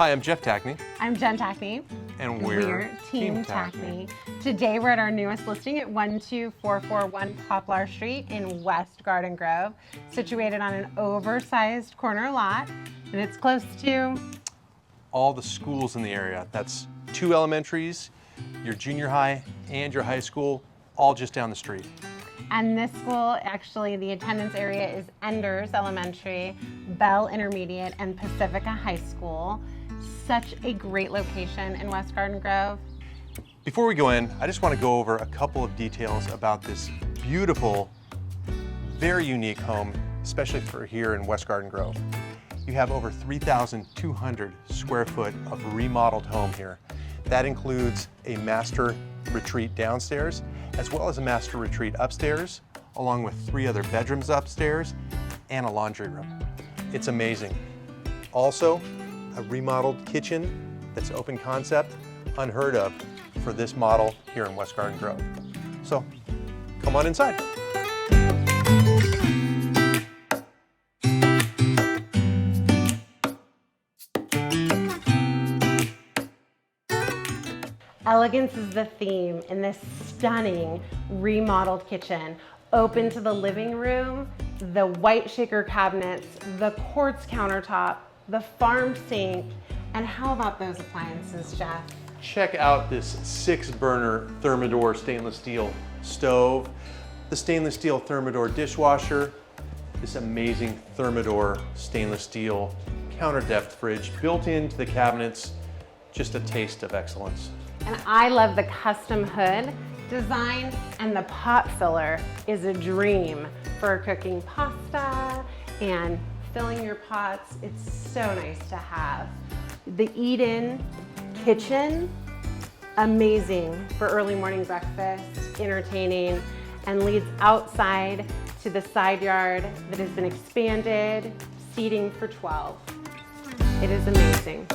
Hi, I'm Jeff Tackney. I'm Jen Tackney. And we're Team Tackney. Today we're at our newest listing at 12441 Poplar Street in West Garden Grove, situated on an oversized corner lot, and it's close to all the schools in the area. That's 2 elementaries, your junior high and your high school, all just down the street. And this school, actually, the attendance area is Enders Elementary, Bell Intermediate, and Pacifica High School. Such a great location in West Garden Grove. Before we go in, I just want to go over a couple of details about this beautiful, very unique home, especially for here in West Garden Grove. You have over 3,200 square foot of remodeled home here. That includes a master retreat downstairs, as well as a master retreat upstairs, along with 3 other bedrooms upstairs and a laundry room. It's amazing. Also, a remodeled kitchen that's open concept, unheard of for this model here in West Garden Grove. So, come on inside. Elegance is the theme in this stunning remodeled kitchen. Open to the living room, the white shaker cabinets, the quartz countertop, the farm sink, and how about those appliances, Jeff? Check out this 6-burner Thermador stainless steel stove, the stainless steel Thermador dishwasher, this amazing Thermador stainless steel counter depth fridge built into the cabinets, just a taste of excellence. And I love the custom hood design, and the pot filler is a dream for cooking pasta and filling your pots. It's so nice to have. The eat-in kitchen, amazing for early morning breakfast, entertaining, and leads outside to the side yard that has been expanded, seating for 12. It is amazing.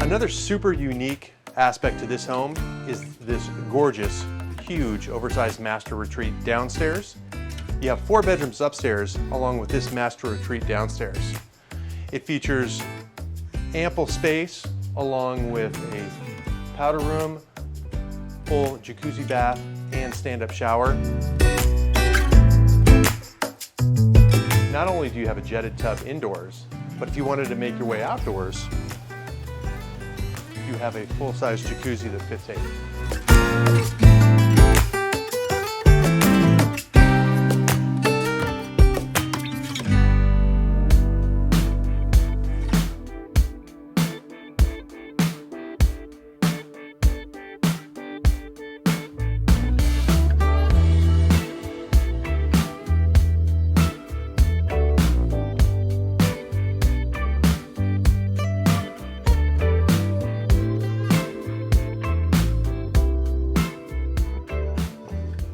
Another super unique aspect to this home is this gorgeous, huge, oversized master retreat downstairs. You have 4 bedrooms upstairs along with this master retreat downstairs. It features ample space along with a powder room, full jacuzzi bath, and stand-up shower. Not only do you have a jetted tub indoors, but if you wanted to make your way outdoors, you have a full-size jacuzzi that fits 8.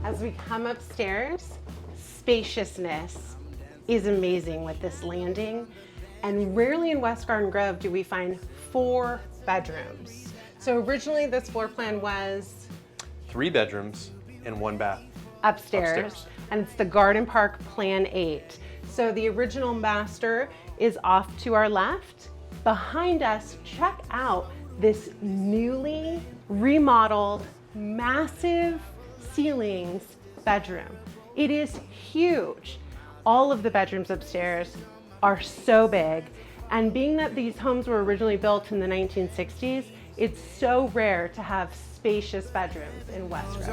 As we come upstairs, spaciousness is amazing with this landing, and rarely in West Garden Grove do we find 4 bedrooms. So originally this floor plan was 3 bedrooms and 1 bath. upstairs, and it's the Garden Park Plan 8. So the original master is off to our left. Behind us, check out this newly remodeled, massive ceilings bedroom. It is huge. All of the bedrooms upstairs are so big, and being that these homes were originally built in the 1960s, it's so rare to have spacious bedrooms in West Grove.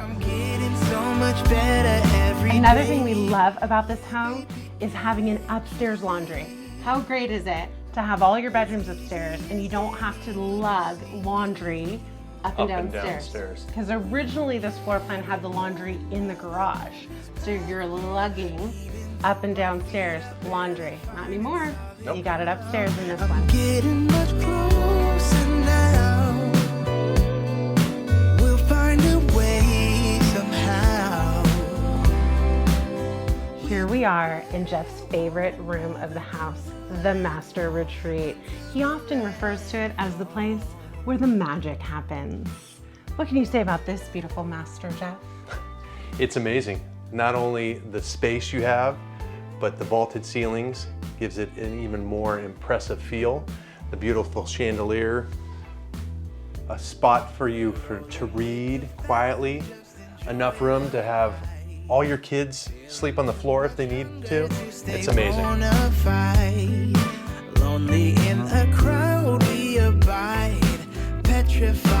Another thing we love about this home is having an upstairs laundry. How great is it to have all your bedrooms upstairs and you don't have to lug laundry up and downstairs. Because originally this floor plan had the laundry in the garage. So you're lugging up and downstairs laundry. Not anymore. Nope. You got it upstairs in this one. Getting much closer now. We'll find a way somehow. Here we are in Jeff's favorite room of the house, the master retreat. He often refers to it as the place where the magic happens. What can you say about this beautiful master, Jeff? It's amazing. Not only the space you have, but the vaulted ceilings gives it an even more impressive feel. The beautiful chandelier, a spot for you to read quietly, enough room to have all your kids sleep on the floor if they need to. It's amazing. Lonely in a crowd we abide, petrified.